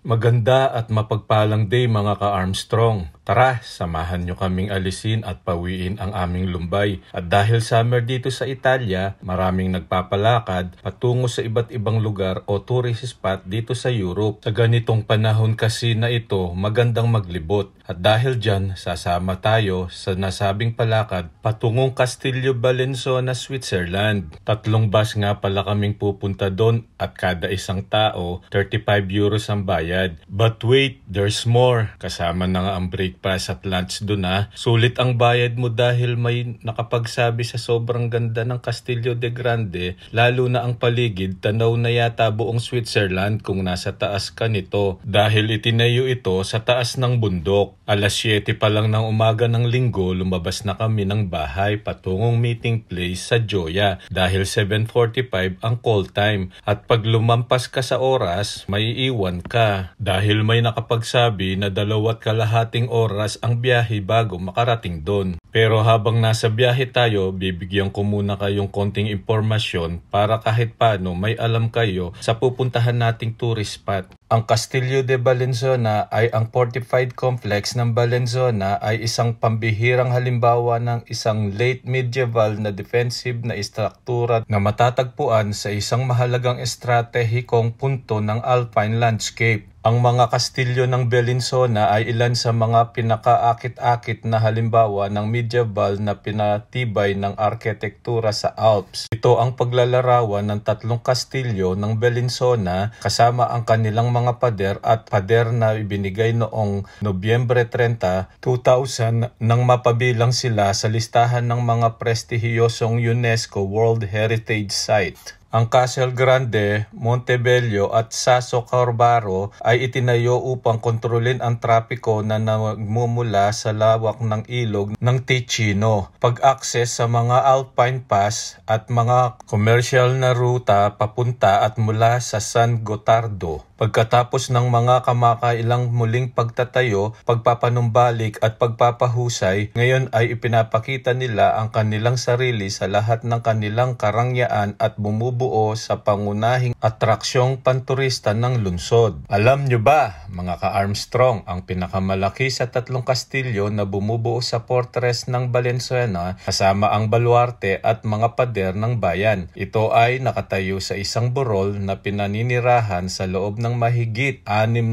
Maganda at mapagpalang day mga ka-Armstrong. Tara, samahan nyo kaming alisin at pawiin ang aming lumbay. At dahil summer dito sa Italia, maraming nagpapalakad patungo sa iba't ibang lugar o tourist spot dito sa Europe. Sa ganitong panahon kasi na ito, magandang maglibot. At dahil dyan, sasama tayo sa nasabing palakad patungong Castillo Bellinzona, Switzerland. 3 bus nga pala kaming pupunta doon at kada isang tao, 35 euros ang bayad. But wait, there's more. Kasama na nga ang breakfast at lunch doon na. Sulit ang bayad mo dahil may nakapagsabi sa sobrang ganda ng Castillo de Grande, lalo na ang paligid, tanaw na yata buong Switzerland kung nasa taas ka nito. Dahil itinayo ito sa taas ng bundok. Alas 7 pa lang ng umaga ng linggo, lumabas na kami ng bahay patungong meeting place sa Gioia dahil 7:45 ang call time. At pag lumampas ka sa oras, may iwan ka dahil may nakapagsabi na 2.5 oras ang biyahe bago makarating doon. Pero habang nasa biyahe tayo, bibigyan ko muna kayong konting impormasyon para kahit paano may alam kayo sa pupuntahan nating tourist spot. Ang Castillo de Bellinzona ay ang fortified complex ng Bellinzona ay isang pambihirang halimbawa ng isang late medieval na defensive na istruktura na matatagpuan sa isang mahalagang estratehikong punto ng Alpine landscape. Ang mga kastilyo ng Bellinzona ay ilan sa mga pinakaakit-akit na halimbawa ng medieval na pinatibay ng arkitektura sa Alps. Ito ang paglalarawan ng 3 kastilyo ng Bellinzona kasama ang kanilang mga pader at pader na ibinigay noong Nobyembre 30, 2000 nang mapabilang sila sa listahan ng mga prestihiyosong UNESCO World Heritage Site. Ang Castel Grande, Montebello at Sasso Corbaro ay itinayo upang kontrolin ang trapiko na nagmumula sa lawak ng ilog ng Ticino, pag-access sa mga Alpine Pass at mga commercial na ruta papunta at mula sa San Gottardo. Pagkatapos ng mga kamakailang muling pagtatayo, pagpapanumbalik at pagpapahusay, ngayon ay ipinapakita nila ang kanilang sarili sa lahat ng kanilang karangyaan at bumubuo sa pangunahing atraksyong panturista ng lungsod. Alam nyo ba, mga ka-Armstrong, ang pinakamalaki sa 3 kastilyo na bumubuo sa fortress ng Bellinzona kasama ang baluarte at mga pader ng bayan. Ito ay nakatayo sa isang burol na pinaninirahan sa loob ng mahigit 6,000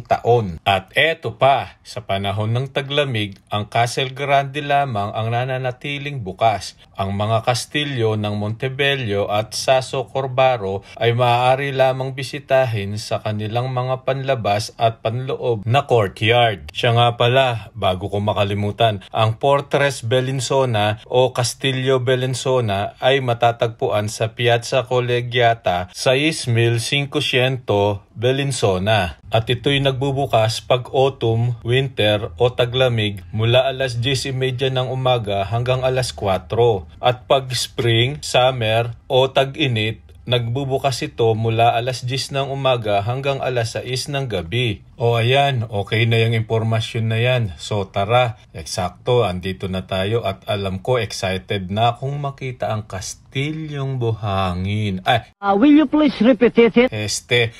taon. At eto pa, sa panahon ng taglamig, ang Castel Grande lamang ang nananatiling bukas. Ang mga kastilyo ng Montebello at Sasso Corbaro ay maaari lamang bisitahin sa kanilang mga panlabas at panloob na courtyard. Siya nga pala, bago ko makalimutan, ang Fortress Bellinzona o Castillo Bellinzona ay matatagpuan sa Piazza Collegiata 6500 Bellinzona. At ito'y nagbubukas pag autumn, winter o taglamig mula alas 10:30 ng umaga hanggang alas 4. At pag spring, summer o tag-init, nagbubukas ito mula alas 10 ng umaga hanggang alas 6 ng gabi. O ayan, okay na yung impormasyon na yan. So tara, eksakto, andito na tayo at alam ko excited na akong makita ang Kastilyong Buhangin. Will you please repeat it?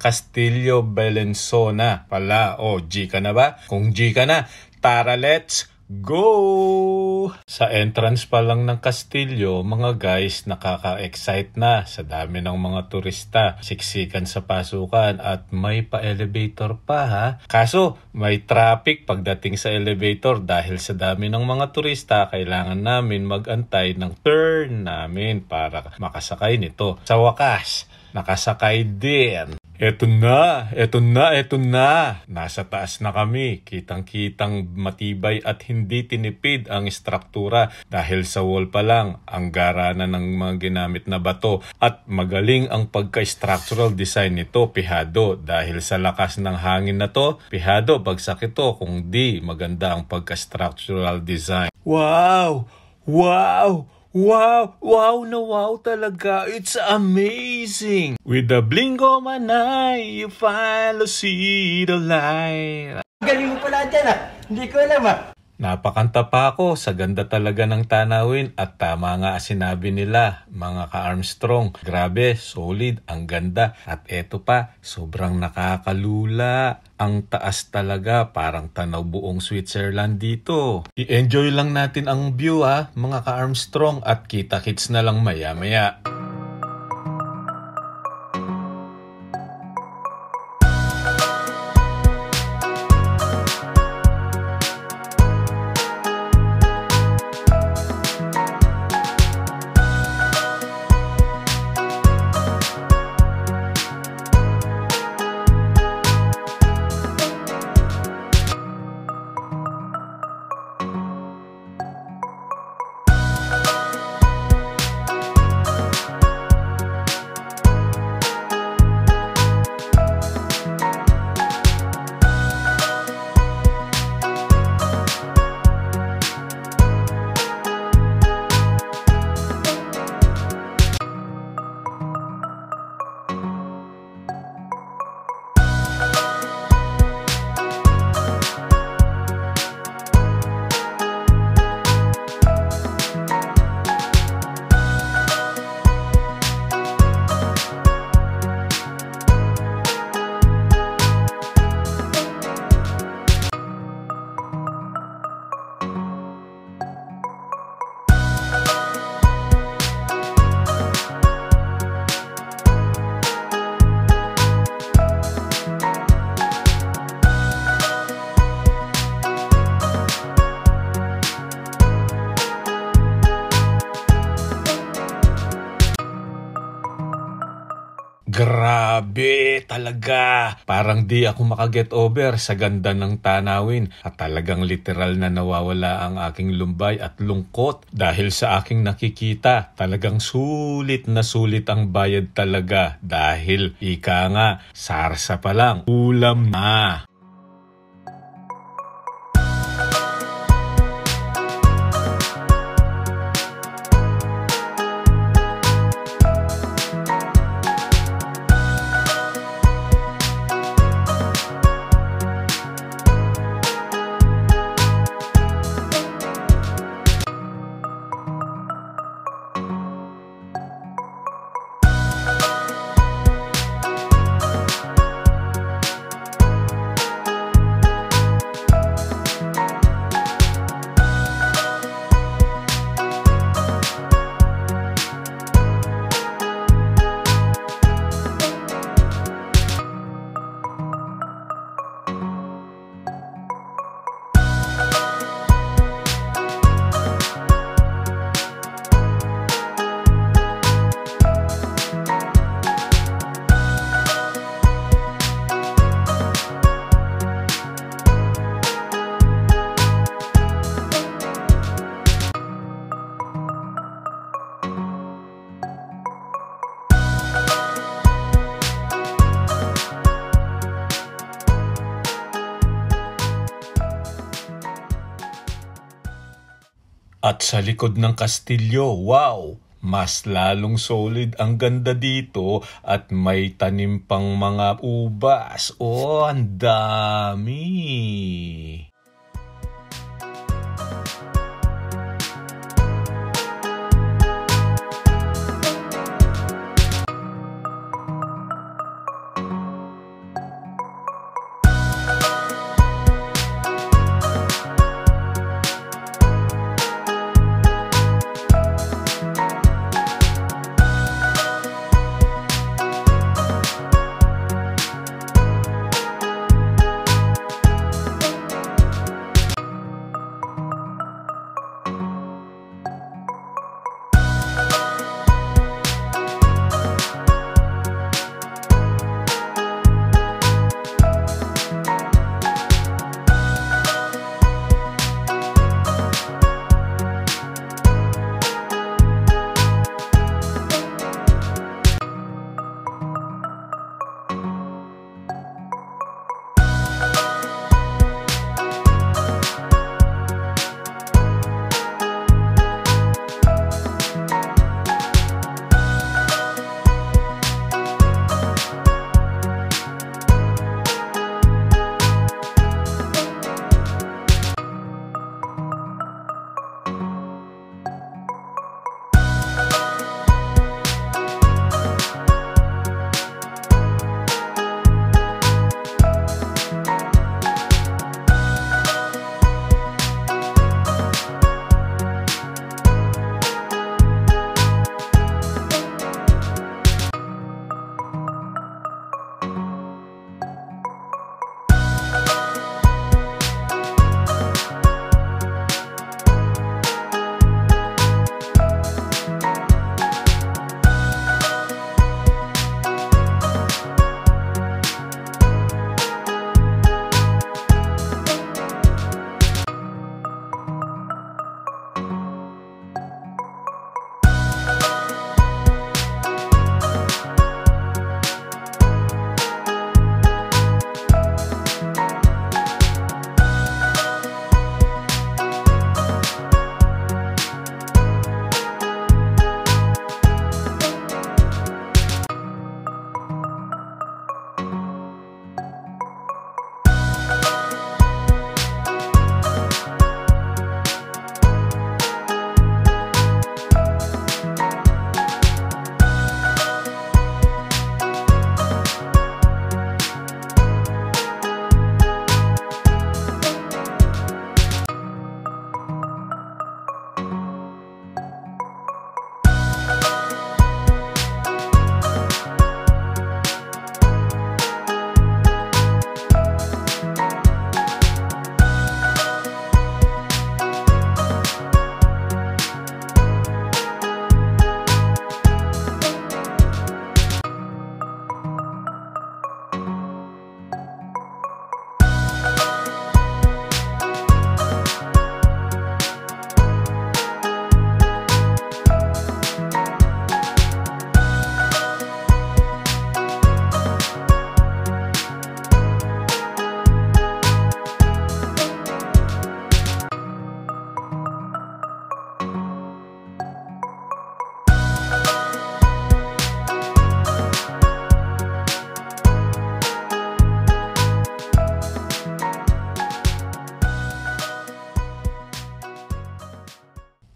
Castillo Bellinzona pala. O, G ka na ba? Kung G ka na, tara let's go! Sa entrance pa lang ng kastilyo, mga guys, nakaka-excite na sa dami ng mga turista. Siksikan sa pasukan at may pa-elevator pa ha. Kaso, may traffic pagdating sa elevator dahil sa dami ng mga turista, kailangan namin mag-antay ng turn namin para makasakay nito. Sa wakas, nakasakay din. Eto na. Nasa taas na kami. Kitang-kitang matibay at hindi tinipid ang istruktura dahil sa wall pa lang ang garana ng mga ginamit na bato at magaling ang pagka-structural design nito, pihado. Dahil sa lakas ng hangin na to, pihado, bagsak ito kung di maganda ang pagka-structural design. Wow! Wow na wow talaga. It's amazing. With the blink of an eye, you finally see the light. Galing mo pala dyan ah. Hindi ko alam ah. Napakanta pa ako sa ganda talaga ng tanawin at tama nga sinabi nila mga ka-Armstrong. Grabe, solid, ang ganda. At eto pa, sobrang nakakalula. Ang taas talaga, parang tanaw buong Switzerland dito. I-enjoy lang natin ang view mga ka-Armstrong at kita-kits na lang maya-maya. Grabe talaga! Parang di ako makaget over sa ganda ng tanawin at talagang literal na nawawala ang aking lumbay at lungkot dahil sa aking nakikita. Talagang sulit na sulit ang bayad talaga dahil ika nga, sarsa pa lang, ulam na. At sa likod ng kastilyo, wow! Mas lalong solid ang ganda dito at may tanim pang mga ubas. Oh, ang dami!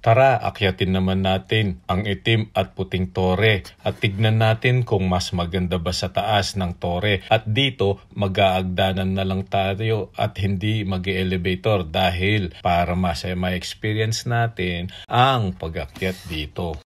Tara, akyatin naman natin ang itim at puting tore at tignan natin kung mas maganda ba sa taas ng tore. At dito, mag-aagdanan na lang tayo at hindi mag-elevator dahil para ma-experience natin ang pag-akyat dito.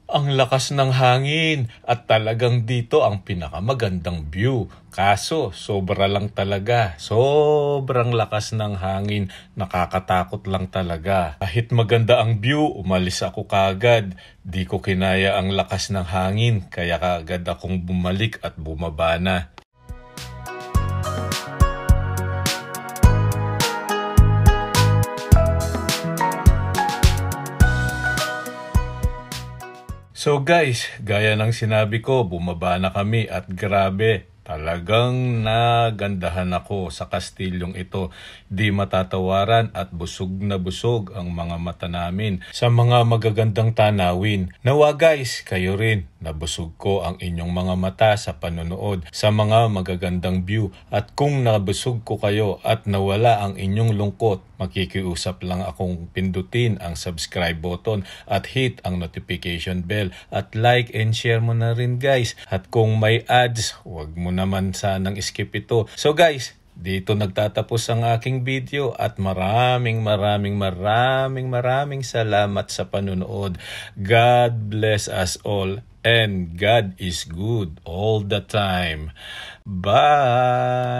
Ang lakas ng hangin at talagang dito ang pinakamagandang view. Kaso, sobra lang talaga. Sobrang lakas ng hangin. Nakakatakot lang talaga. Kahit maganda ang view, umalis ako kagad. Di ko kinaya ang lakas ng hangin, kaya kagad akong bumalik at bumaba na. So guys, gaya ng sinabi ko, bumaba na kami at grabe, talagang nagandahan ako sa kastilyong ito. Di matatawaran at busog na busog ang mga mata namin sa mga magagandang tanawin. Nawa guys, kayo rin, nabusog ko ang inyong mga mata sa panonood sa mga magagandang view. At kung nabusog ko kayo at nawala ang inyong lungkot, makikiusap lang akong pindutin ang subscribe button at hit ang notification bell at like and share mo na rin guys. At kung may ads, huwag mo naman sanang skip ito. So guys, dito nagtatapos ang aking video at maraming salamat sa panunood. God bless us all and God is good all the time. Bye!